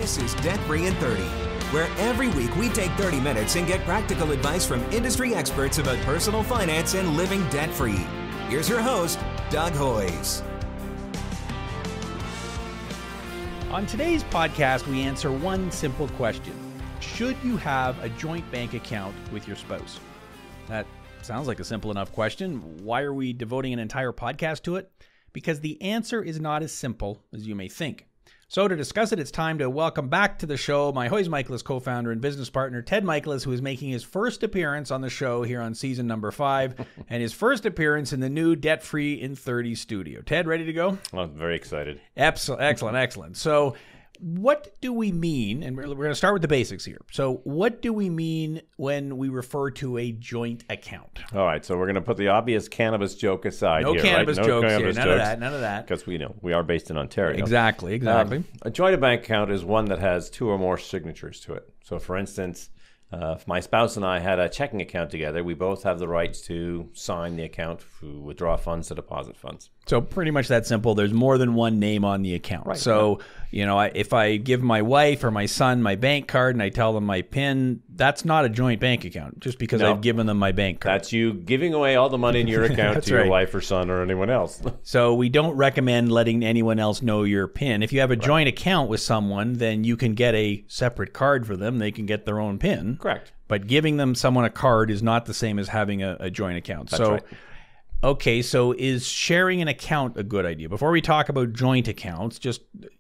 This is Debt Free in 30, where every week we take 30 minutes and get practical advice from industry experts about personal finance and living debt-free. Here's your host, Doug Hoyes. On today's podcast, we answer one simple question. Should you have a joint bank account with your spouse? That sounds like a simple enough question. Why are we devoting an entire podcast to it? Because the answer is not as simple as you may think. So to discuss it, it's time to welcome back to the show my Ted Michalos co-founder and business partner, Ted Michalos, who is making his first appearance on the show here on season number 5, and his first appearance in the new Debt Free in 30 studio. Ted, ready to go? Well, I'm very excited. Excellent. So what do we mean, and we're going to start with the basics here. So what do we mean when we refer to a joint account? All right, so we're going to put the obvious cannabis joke aside No here, cannabis right? jokes here. None of that. Because we are based in Ontario. Exactly. A joint bank account is one that has 2 or more signatures to it. So for instance, if my spouse and I had a checking account together, we both have the rights to sign the account, to withdraw funds, to deposit funds. So pretty much that simple. There's more than one name on the account. Right. So, if I give my wife or my son my bank card and I tell them my PIN, that's not a joint bank account just because I've given them my bank card. That's you giving away all the money in your account to your wife or son or anyone else. So we don't recommend letting anyone else know your PIN. If you have a joint account with someone, then you can get a separate card for them. They can get their own PIN. Correct. But giving them someone a card is not the same as having a joint account. That's right. Okay, so is sharing an account a good idea? Before we talk about joint accounts,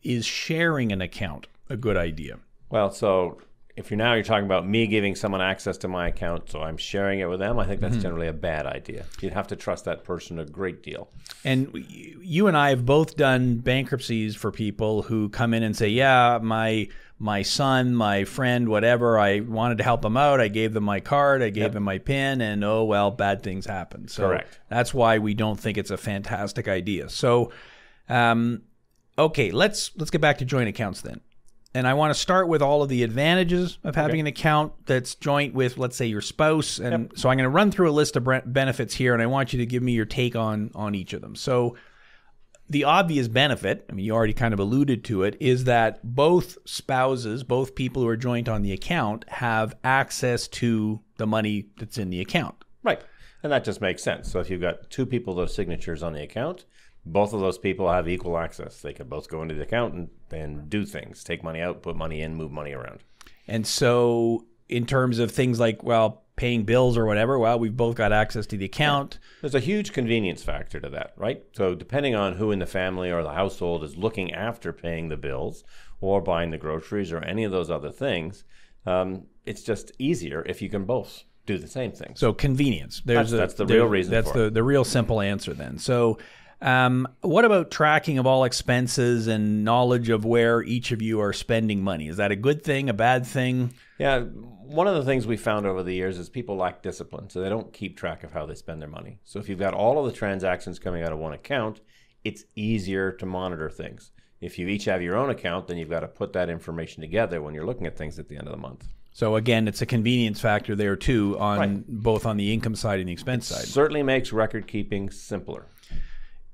is sharing an account a good idea? Well, so if you're talking about me giving someone access to my account, so I'm sharing it with them, I think that's generally a bad idea. You'd have to trust that person a great deal. And you and I have both done bankruptcies for people who come in and say, yeah, my son, my friend, whatever, I wanted to help them out. I gave them my card. I gave them my PIN, and oh, well, bad things happen. So Correct. That's why we don't think it's a fantastic idea. So, okay, let's get back to joint accounts then. And I want to start with all of the advantages of having an account that's joint with, let's say, your spouse. And so I'm going to run through a list of benefits here, and I want you to give me your take on each of them. So the obvious benefit, you already kind of alluded to it, is that both spouses, both people who are joint on the account, have access to the money that's in the account. Right. And that just makes sense. So if you've got 2 people with signatures on the account, both of those people have equal access. They can both go into the account and do things, take money out, put money in, move money around. And so in terms of things like, paying bills or whatever, we've both got access to the account. There's a huge convenience factor to that, right? So depending on who in the family or the household is looking after paying the bills or buying the groceries or any of those other things, it's just easier if you can both do the same thing. So convenience. That's the real reason for it. That's the real simple answer then. So what about tracking of all expenses and knowledge of where each of you are spending money? Is that a good thing, a bad thing? Yeah, one of the things we found over the years is people lack discipline, so they don't keep track of how they spend their money. So if you've got all of the transactions coming out of one account, it's easier to monitor things. If you each have your own account, then you've got to put that information together when you're looking at things at the end of the month. So again, it's a convenience factor there too, both on the income side and the expense side. Certainly makes record keeping simpler.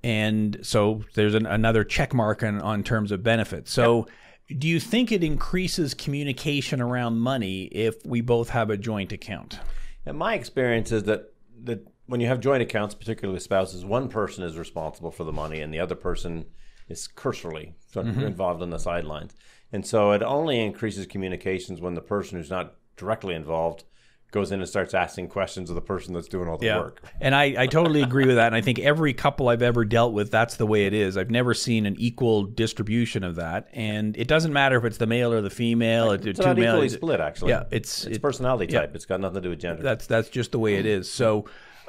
And so there's another check mark on terms of benefits. So do you think it increases communication around money if we both have a joint account? And my experience is that when you have joint accounts, particularly with spouses, one person is responsible for the money and the other person is cursorily involved on the sidelines. And so it only increases communications when the person who's not directly involved goes in and starts asking questions of the person that's doing all the work. And I totally agree with that. And I think every couple I've ever dealt with, that's the way it is. I've never seen an equal distribution of that. And it doesn't matter if it's the male or the female. It's not equally split, actually. Yeah, it's personality type. It's got nothing to do with gender. That's just the way it is. So,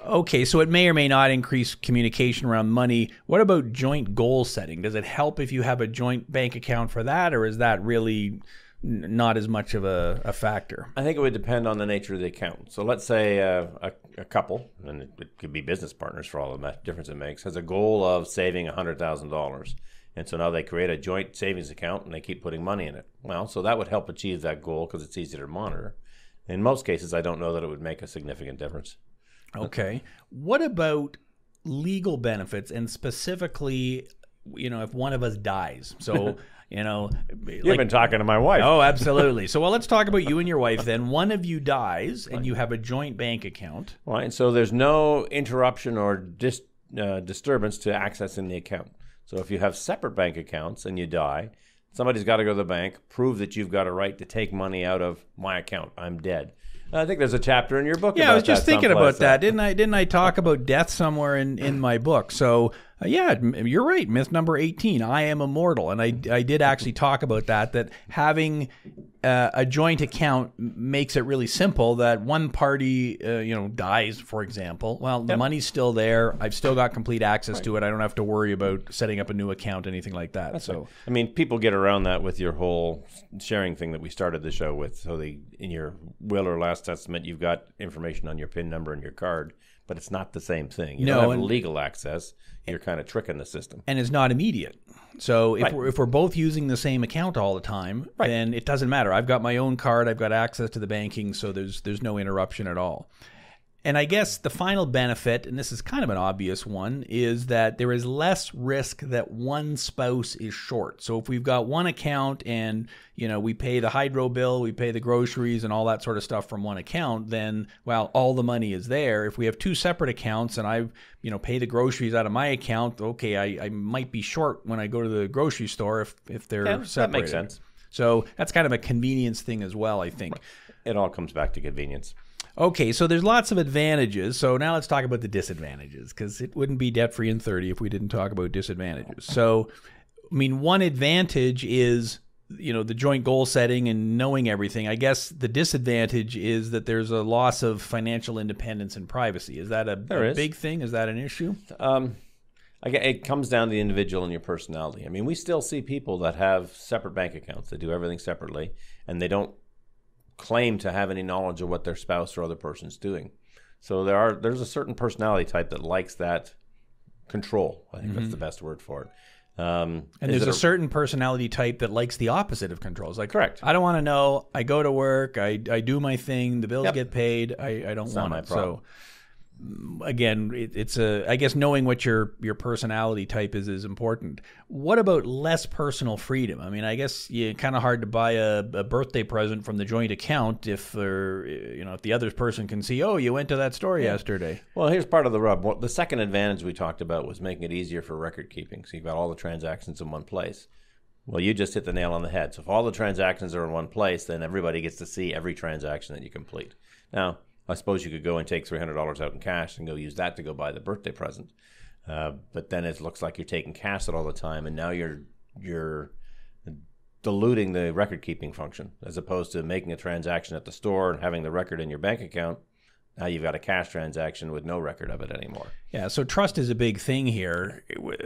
okay, so it may or may not increase communication around money. What about joint goal setting? Does it help if you have a joint bank account for that, or is that really not as much of a factor? I think it would depend on the nature of the account. So let's say a couple, and it could be business partners for all the difference it makes, has a goal of saving $100,000. And so now they create a joint savings account and they keep putting money in it. Well, so that would help achieve that goal because it's easier to monitor. In most cases, I don't know that it would make a significant difference. Okay. What about legal benefits, and specifically if one of us dies. So, You've been talking to my wife. Oh, absolutely. So, well, let's talk about you and your wife then. One of you dies and you have a joint bank account. Right. So there's no interruption or disturbance to accessing the account. So if you have separate bank accounts and you die, somebody's got to go to the bank, prove that you've got a right to take money out of my account. I'm dead. I think there's a chapter in your book about that. Yeah, I was just thinking about that. So. Didn't I talk about death somewhere in my book? So, yeah, you're right. Myth number 18, I am immortal. And I did actually talk about that having a joint account makes it really simple that one party, dies, for example. Well, the money's still there. I've still got complete access to it. I don't have to worry about setting up a new account, anything like that. That's right. I mean, people get around that with your whole sharing thing that we started the show with. So in your will or last testament, you've got information on your PIN number and your card, but it's not the same thing. You don't have legal access. You're kind of tricking the system. And it's not immediate. So if we're both using the same account all the time, then it doesn't matter. I've got my own card. I've got access to the banking, so there's no interruption at all. And I guess the final benefit, and this is kind of an obvious one, is that there is less risk that one spouse is short. So if we've got one account and, we pay the hydro bill, we pay the groceries and all that sort of stuff from one account, then, all the money is there. If we have two separate accounts and I, pay the groceries out of my account, okay, I might be short when I go to the grocery store if they're separated. That makes sense. So that's kind of a convenience thing as well, I think. It all comes back to convenience. Okay, so there's lots of advantages. So now let's talk about the disadvantages, because it wouldn't be debt-free in 30 if we didn't talk about disadvantages. So, one advantage is, the joint goal setting and knowing everything. I guess the disadvantage is that there's a loss of financial independence and privacy. Is that a big thing? Is that an issue? It comes down to the individual and your personality. We still see people that have separate bank accounts. They do everything separately, and they don't claim to have any knowledge of what their spouse or other person's doing. So there's a certain personality type that likes that control. I think that's the best word for it. And there's a certain personality type that likes the opposite of control. It's like, correct. I don't want to know. I go to work. I do my thing. The bills get paid. I don't want it. So again, it's I guess knowing what your personality type is important. What about less personal freedom? I guess it's kind of hard to buy a birthday present from the joint account if the other person can see, oh, you went to that store yesterday. Well, here's part of the rub. The second advantage we talked about was making it easier for record keeping. So you've got all the transactions in one place. Well, you just hit the nail on the head. So if all the transactions are in one place, then everybody gets to see every transaction that you complete. Now, I suppose you could go and take $300 out in cash and go use that to go buy the birthday present. But then it looks like you're taking cash out all the time, and now you're diluting the record-keeping function as opposed to making a transaction at the store and having the record in your bank account. Now you've got a cash transaction with no record of it anymore. Yeah, so trust is a big thing here,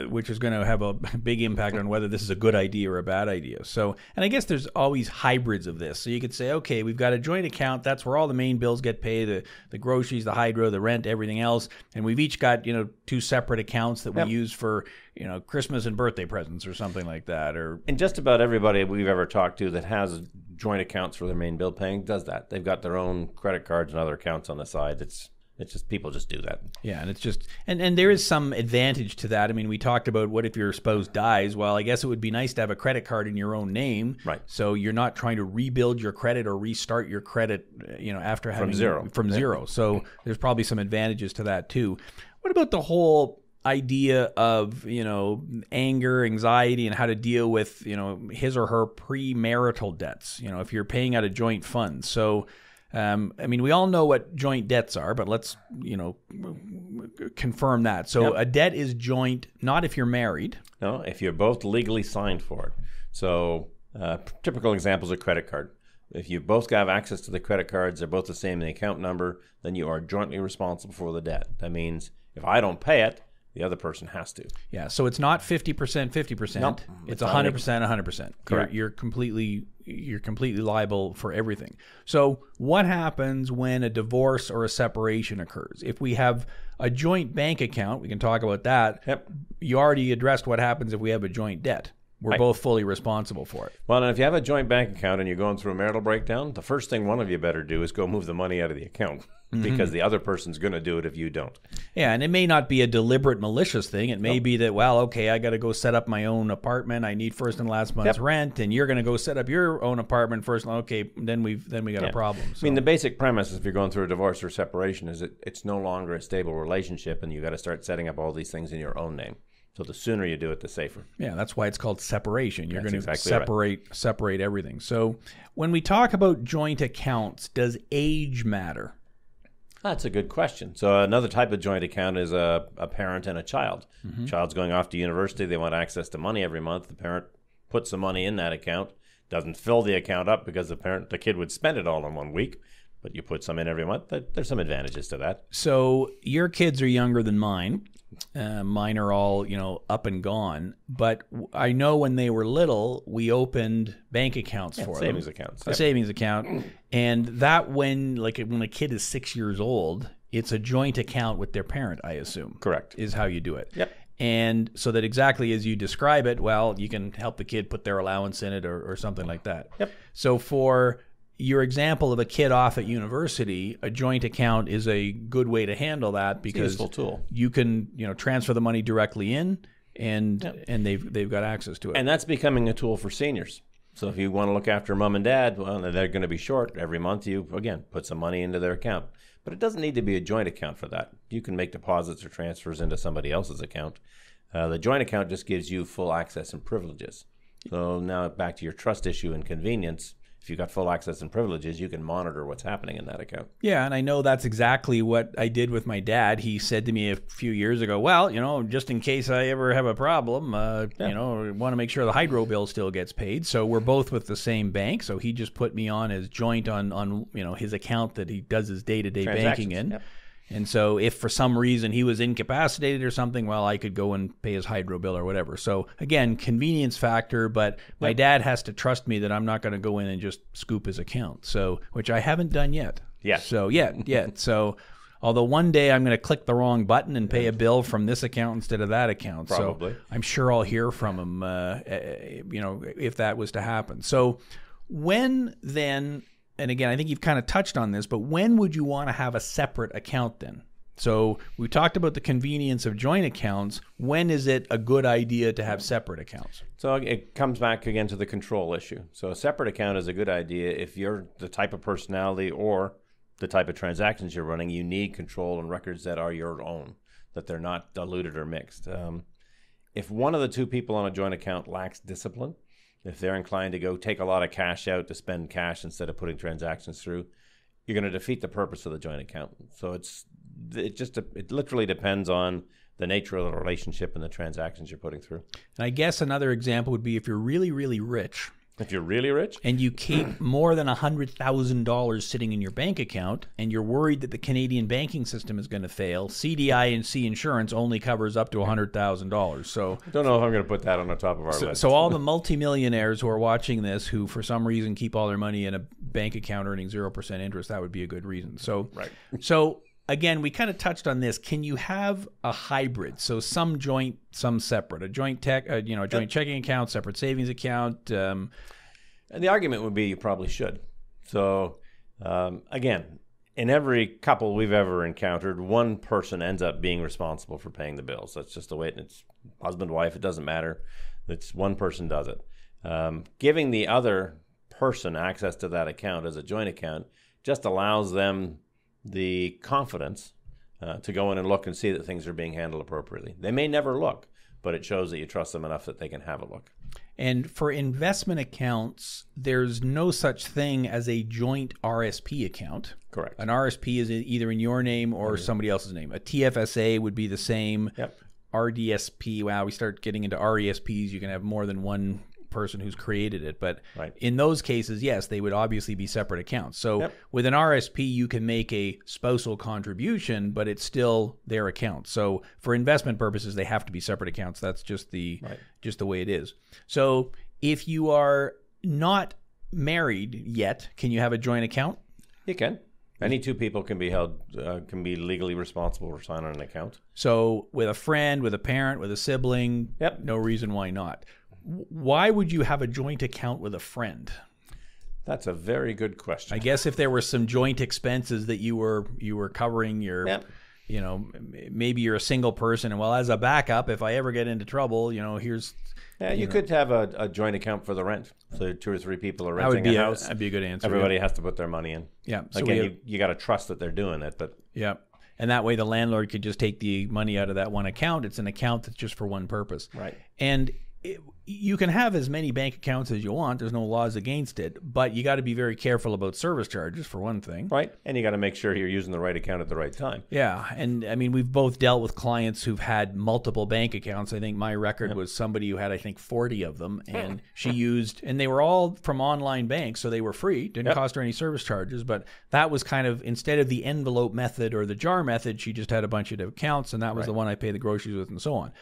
which is going to have a big impact on whether this is a good idea or a bad idea. So, and I guess there's always hybrids of this. So you could say, okay, we've got a joint account. That's where all the main bills get paid, the groceries, the hydro, the rent, everything else. And we've each got, two separate accounts that we use for, Christmas and birthday presents or something like that. And just about everybody we've ever talked to that has joint accounts for their main bill paying does that. They've got their own credit cards and other accounts on the side. It's just people just do that. Yeah, and it's just and there is some advantage to that. We talked about what if your spouse dies. Well, I guess it would be nice to have a credit card in your own name, right? So you're not trying to rebuild your credit or restart your credit, after having from zero. So there's probably some advantages to that too. What about the whole idea of anger, anxiety, and how to deal with his or her premarital debts? If you're paying out a joint fund, so. We all know what joint debts are, but let's, confirm that. So a debt is joint, not if you're married. No, if you're both legally signed for it. So typical examples are credit card. If you both have access to the credit cards, they're both the same in the account number, then you are jointly responsible for the debt. That means if I don't pay it, the other person has to. Yeah, so it's not 50%, 50%. Nope. It's 100%, 100%. Correct. You're completely liable for everything. So what happens when a divorce or a separation occurs? If we have a joint bank account, we can talk about that. Yep. You already addressed what happens if we have a joint debt. We're both fully responsible for it. Well, and if you have a joint bank account and you're going through a marital breakdown, the first thing one of you better do is go move the money out of the account because the other person's going to do it if you don't. Yeah, and it may not be a deliberate malicious thing. It may be that, well, okay, I got to go set up my own apartment. I need first and last month's rent, and you're going to go set up your own apartment first. Okay, then we got a problem. So. I mean, the basic premise, if you're going through a divorce or separation, is it's no longer a stable relationship, and you got to start setting up all these things in your own name. So the sooner you do it, the safer. Yeah, that's why it's called separation. You're going to exactly separate everything. So when we talk about joint accounts, does age matter? That's a good question. So another type of joint account is a parent and a child. Child's going off to university. They want access to money every month. The parent puts some money in that account, doesn't fill the account up because the kid would spend it all in 1 week. But you put some in every month. There's some advantages to that. So your kids are younger than mine. Mine are all, up and gone. But I know when they were little, we opened bank accounts for savings them. accounts. A savings account. And that when a kid is 6 years old, it's a joint account with their parent, I assume. Correct. Is how you do it. Yep. And so that exactly as you describe it, well, you can help the kid put their allowance in it or something like that. Yep. So for your example of a kid off at university, a joint account is a good way to handle that because it's a useful tool. You can, transfer the money directly in, and they've got access to it. And that's becoming a tool for seniors. So if you want to look after mom and dad, well, they're going to be short every month. You again put some money into their account, but it doesn't need to be a joint account for that. You can make deposits or transfers into somebody else's account. The joint account just gives you full access and privileges. So now back to your trust issue and convenience. If you've got full access and privileges, you can monitor what's happening in that account. Yeah, and I know that's exactly what I did with my dad. He said to me a few years ago, well, just in case I ever have a problem, want to make sure the hydro bill still gets paid. So we're both with the same bank. So he just put me on as joint on his account that he does his day-to-day banking in. Yep. And so if for some reason he was incapacitated or something, well, I could go and pay his hydro bill or whatever. So again, convenience factor, but my dad has to trust me that I'm not going to go in and just scoop his account. So, which I haven't done yet. Yeah. So yet. So although one day I'm going to click the wrong button and pay a bill from this account instead of that account. Probably. So I'm sure I'll hear from him, if that was to happen. So when then... And again, I think you've kind of touched on this, but when would you want to have a separate account then? So we talked about the convenience of joint accounts. When is it a good idea to have separate accounts? So it comes back again to the control issue. So a separate account is a good idea if you're the type of personality or the type of transactions you're running, you need control and records that are your own, that they're not diluted or mixed. If one of the two people on a joint account lacks discipline, if they're inclined to go take a lot of cash out to spend cash instead of putting transactions through, you're going to defeat the purpose of the joint account. So it literally depends on the nature of the relationship and the transactions you're putting through. And I guess another example would be if you're really, really rich. If you're really rich? And you keep more than $100,000 sitting in your bank account and you're worried that the Canadian banking system is going to fail, CDI&C insurance only covers up to $100,000. So I don't know if I'm going to put that on the top of our list. So all the multimillionaires who are watching this who for some reason keep all their money in a bank account earning 0% interest, that would be a good reason. So, right. So again, we kind of touched on this. Can you have a hybrid? So some joint, some separate. A joint joint checking account, separate savings account. And the argument would be you probably should. So again, in every couple we've ever encountered, one person ends up being responsible for paying the bills. That's just the way it's husband, wife, it doesn't matter. It's one person does it. Giving the other person access to that account as a joint account just allows them the confidence to go in and look and see that things are being handled appropriately. They may never look, but it shows that you trust them enough that they can have a look. And for investment accounts, there's no such thing as a joint RSP account. Correct. An RSP is either in your name or somebody else's name. A TFSA would be the same. Yep. RDSP, wow, we start getting into RESPs. You can have more than one person who's created it. But right. In those cases, yes, they would obviously be separate accounts. So with an RSP, you can make a spousal contribution, but it's still their account. So for investment purposes, they have to be separate accounts. That's just the way it is. So if you are not married yet, can you have a joint account? You can. Any two people can be legally responsible for signing an account. So with a friend, with a parent, with a sibling, no reason why not. Why would you have a joint account with a friend? That's a very good question. I guess if there were some joint expenses that you were covering your, you know, maybe you're a single person, and well, as a backup, if I ever get into trouble, you know, here's. Yeah, you could have a joint account for the rent. So 2 or 3 people are renting a house. That'd be a good answer. Everybody has to put their money in. Yeah. So again, you got to trust that they're doing it, but yeah. And that way the landlord could just take the money out of that one account. It's an account that's just for one purpose. Right. And you can have as many bank accounts as you want. There's no laws against it. But you got to be very careful about service charges, for one thing. Right. And you got to make sure you're using the right account at the right time. Yeah. And I mean, we've both dealt with clients who've had multiple bank accounts. I think my record was somebody who had, I think, 40 of them. And she used, and they were all from online banks, so they were free. Didn't cost her any service charges. But that was kind of, instead of the envelope method or the jar method, she just had a bunch of accounts, and that was the one I pay the groceries with and so on.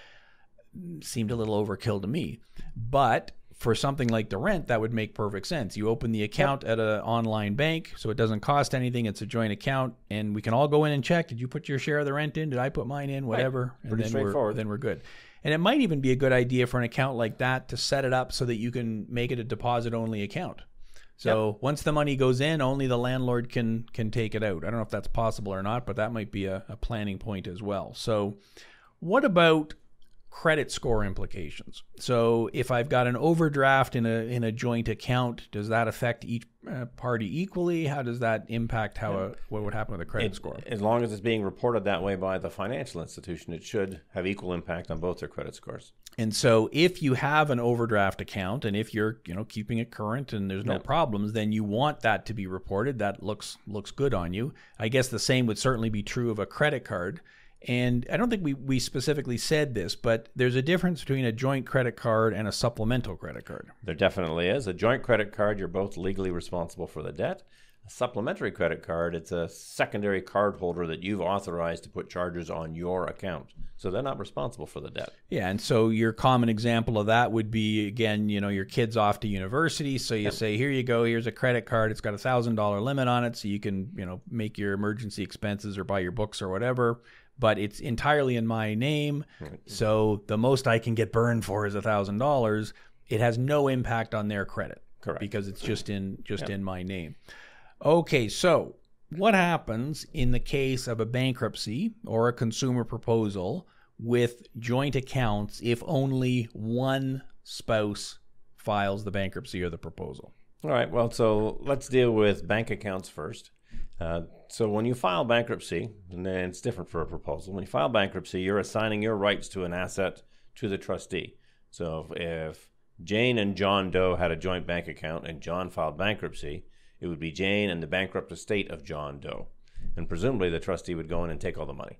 Seemed a little overkill to me. But for something like the rent, that would make perfect sense. You open the account at an online bank, so it doesn't cost anything. It's a joint account, and we can all go in and check. Did you put your share of the rent in? Did I put mine in? Whatever. Right. Pretty straightforward. Then we're good. And it might even be a good idea for an account like that to set it up so that you can make it a deposit-only account. So once the money goes in, only the landlord can take it out. I don't know if that's possible or not, but that might be a planning point as well. So what about credit score implications? So if I've got an overdraft in a joint account, does that affect each party equally? How does that impact what would happen with a credit score? As long as it's being reported that way by the financial institution, it should have equal impact on both their credit scores. And so if you have an overdraft account, and if you're keeping it current and there's no problems, then you want that to be reported. That looks good on you. I guess the same would certainly be true of a credit card. And I don't think we specifically said this, but there's a difference between a joint credit card and a supplemental credit card. There definitely is. A joint credit card, you're both legally responsible for the debt. A supplementary credit card, it's a secondary card holder that you've authorized to put charges on your account. So they're not responsible for the debt. Yeah, and so your common example of that would be, again, your kid's off to university, so you say, here you go, here's a credit card, it's got a $1,000 limit on it, so you can, make your emergency expenses or buy your books or whatever. But it's entirely in my name, so the most I can get burned for is $1,000. It has no impact on their credit, correct? Because it's just in my name. Okay, so what happens in the case of a bankruptcy or a consumer proposal with joint accounts if only one spouse files the bankruptcy or the proposal? All right. Well, so let's deal with bank accounts first. So when you file bankruptcy, and then it's different for a proposal, when you file bankruptcy, you're assigning your rights to an asset to the trustee. So if Jane and John Doe had a joint bank account and John filed bankruptcy, it would be Jane and the bankrupt estate of John Doe. And presumably the trustee would go in and take all the money.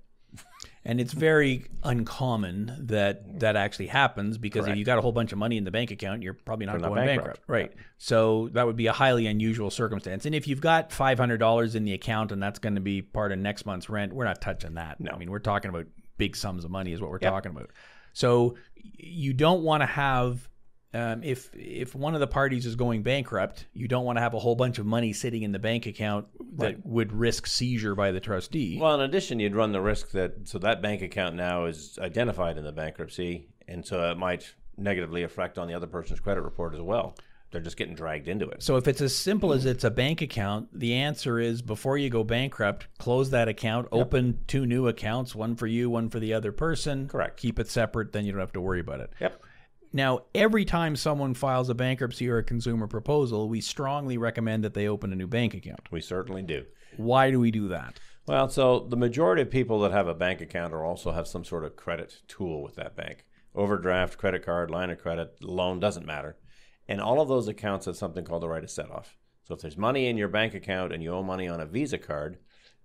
And it's very uncommon that actually happens, because Correct. if you got a whole bunch of money in the bank account, you're probably not They're going not bankrupt. Right. Yeah. So that would be a highly unusual circumstance. And if you've got $500 in the account and that's going to be part of next month's rent, we're not touching that. No. I mean, we're talking about big sums of money is what we're talking about. So you don't want to have, if one of the parties is going bankrupt, you don't want to have a whole bunch of money sitting in the bank account that would risk seizure by the trustee. Well, in addition, you'd run the risk that bank account now is identified in the bankruptcy, and so it might negatively affect on the other person's credit report as well. They're just getting dragged into it. So if it's as simple as it's a bank account, the answer is, before you go bankrupt, close that account, open 2 new accounts, one for you, one for the other person. Correct. Keep it separate, then you don't have to worry about it. Yep. Now, every time someone files a bankruptcy or a consumer proposal, we strongly recommend that they open a new bank account. We certainly do. Why do we do that? Well, so the majority of people that have a bank account or also have some sort of credit tool with that bank. Overdraft, credit card, line of credit, loan, doesn't matter. And all of those accounts have something called a right of set-off. So if there's money in your bank account and you owe money on a Visa card,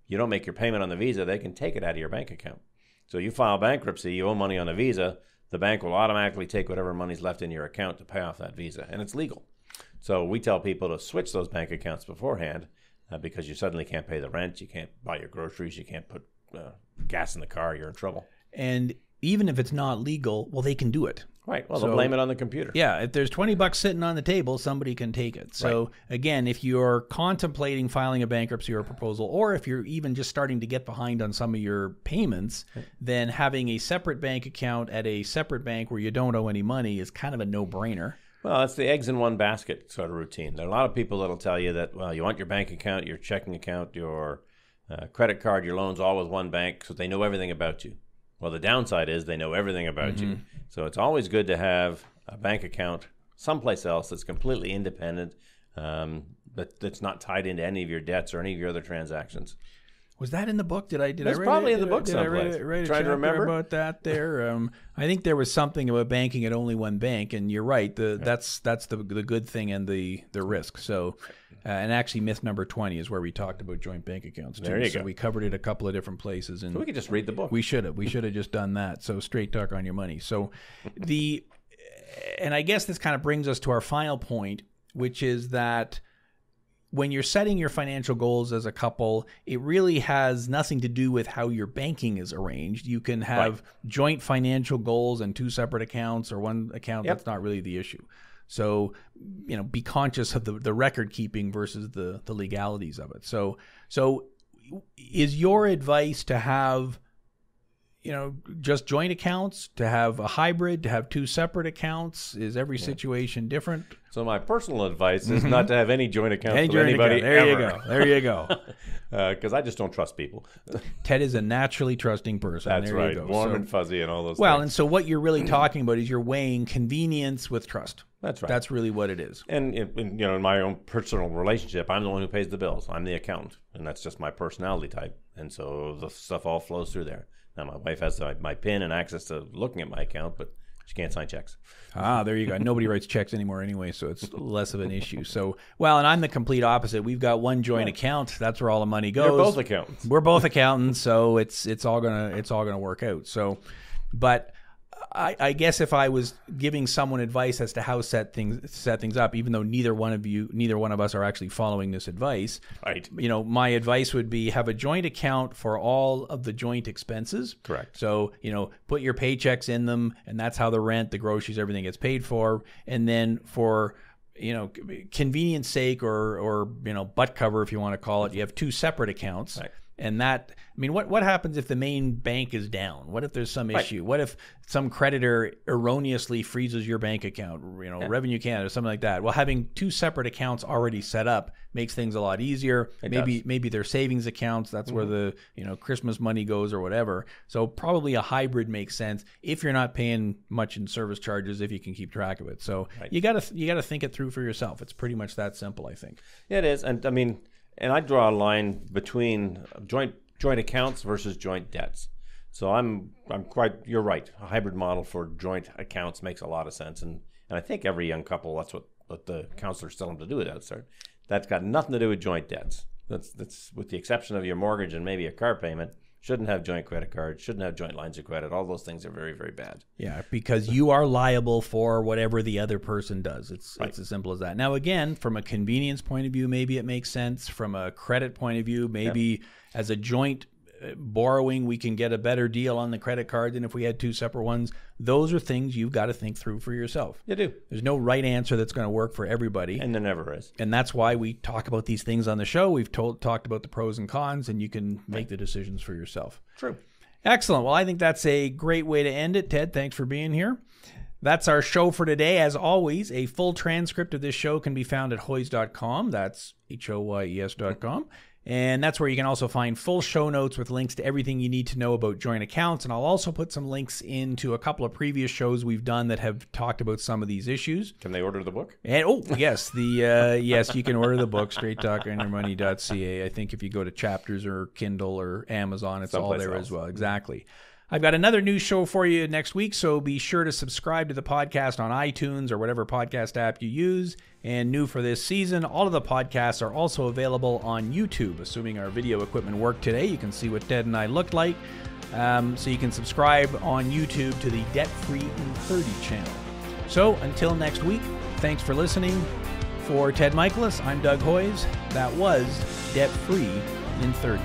you don't make your payment on the Visa, they can take it out of your bank account. So you file bankruptcy, you owe money on a Visa, the bank will automatically take whatever money's left in your account to pay off that Visa, and it's legal. So we tell people to switch those bank accounts beforehand, because you suddenly can't pay the rent, you can't buy your groceries, you can't put gas in the car, you're in trouble. And even if it's not legal, well, they can do it. Right. Well, they'll blame it on the computer. Yeah. If there's $20 sitting on the table, somebody can take it. So again, if you're contemplating filing a bankruptcy or a proposal, or if you're even just starting to get behind on some of your payments, then having a separate bank account at a separate bank where you don't owe any money is kind of a no-brainer. Well, it's the eggs in one basket sort of routine. There are a lot of people that'll tell you that, well, you want your bank account, your checking account, your credit card, your loans all with one bank, so they know everything about you. Well, the downside is they know everything about you. So it's always good to have a bank account someplace else that's completely independent, that's not tied into any of your debts or any of your other transactions. Was that in the book? Did I read It's probably it? in the book someplace. Trying to remember about that there. I think there was something about banking at only one bank, and you're right. That's the good thing and the risk. So, and actually, myth number 20 is where we talked about joint bank accounts too. There you so go. we covered it a couple of different places, and so we could just read the book. We should have just done that. So straight talk on your money. So and I guess this kind of brings us to our final point, which is that when you're setting your financial goals as a couple, it really has nothing to do with how your banking is arranged. You can have joint financial goals and two separate accounts or one account. That's not really the issue. So, be conscious of the record keeping versus the legalities of it. So is your advice to have, just joint accounts, to have a hybrid, to have two separate accounts? Is every situation different? So my personal advice is not to have any joint accounts with anybody There ever. There you go. Because I just don't trust people. Ted is a naturally trusting person. That's there right. You go. Warm and fuzzy and all those Well, things. and so what you're really talking about is you're weighing convenience with trust. That's right. That's really what it is. And in my own personal relationship, I'm the one who pays the bills. I'm the accountant, and that's just my personality type. And so the stuff all flows through there. Now, my wife has my PIN and access to looking at my account, but she can't sign checks. There you go. Nobody writes checks anymore anyway, so it's less of an issue. So, and I'm the complete opposite. We've got one joint account. That's where all the money goes. You're both accountants. We're both accountants, so it's all gonna work out. So, but I guess if I was giving someone advice as to how set things up, even though neither one of us are actually following this advice, right? My advice would be have a joint account for all of the joint expenses. Correct. So put your paychecks in them, and that's how the rent, the groceries, everything gets paid for. And then for convenience sake or butt cover, if you want to call it, you have two separate accounts. Right. And what happens if the main bank is down? What if there's some issue? What if some creditor erroneously freezes your bank account, Revenue Canada, something like that? Well, having two separate accounts already set up makes things a lot easier. Maybe they're savings accounts. That's where the Christmas money goes or whatever. So probably a hybrid makes sense if you're not paying much in service charges, if you can keep track of it. So you gotta think it through for yourself. It's pretty much that simple, I think. Yeah, it is. And I draw a line between joint accounts versus joint debts. So you're right. A hybrid model for joint accounts makes a lot of sense. And I think every young couple, that's what the counselors tell them to do at that start. That's got nothing to do with joint debts. That's with the exception of your mortgage and maybe a car payment. Shouldn't have joint credit cards, shouldn't have joint lines of credit. All those things are very, very bad. Yeah, because you are liable for whatever the other person does. It's as simple as that. Now, again, from a convenience point of view, maybe it makes sense. From a credit point of view, maybe as a joint borrowing, we can get a better deal on the credit card than if we had two separate ones. Those are things you've got to think through for yourself. You do. There's no right answer that's going to work for everybody. And there never is. And that's why we talk about these things on the show. We've talked about the pros and cons, and you can make the decisions for yourself. True. Excellent. Well, I think that's a great way to end it. Ted, thanks for being here. That's our show for today. As always, a full transcript of this show can be found at hoyes.com. That's HOYES.com. And that's where you can also find full show notes with links to everything you need to know about joint accounts. And I'll also put some links into a couple of previous shows we've done that have talked about some of these issues. Can they order the book? And yes, yes, you can order the book, straighttalkonyourmoney.ca. I think if you go to Chapters or Kindle or Amazon, it's someplace all there else as well. Exactly. I've got another new show for you next week, so be sure to subscribe to the podcast on iTunes or whatever podcast app you use. And new for this season, all of the podcasts are also available on YouTube. Assuming our video equipment worked today, you can see what Ted and I looked like. So you can subscribe on YouTube to the Debt Free in 30 channel. So until next week, thanks for listening. For Ted Michalos, I'm Doug Hoyes. That was Debt Free in 30.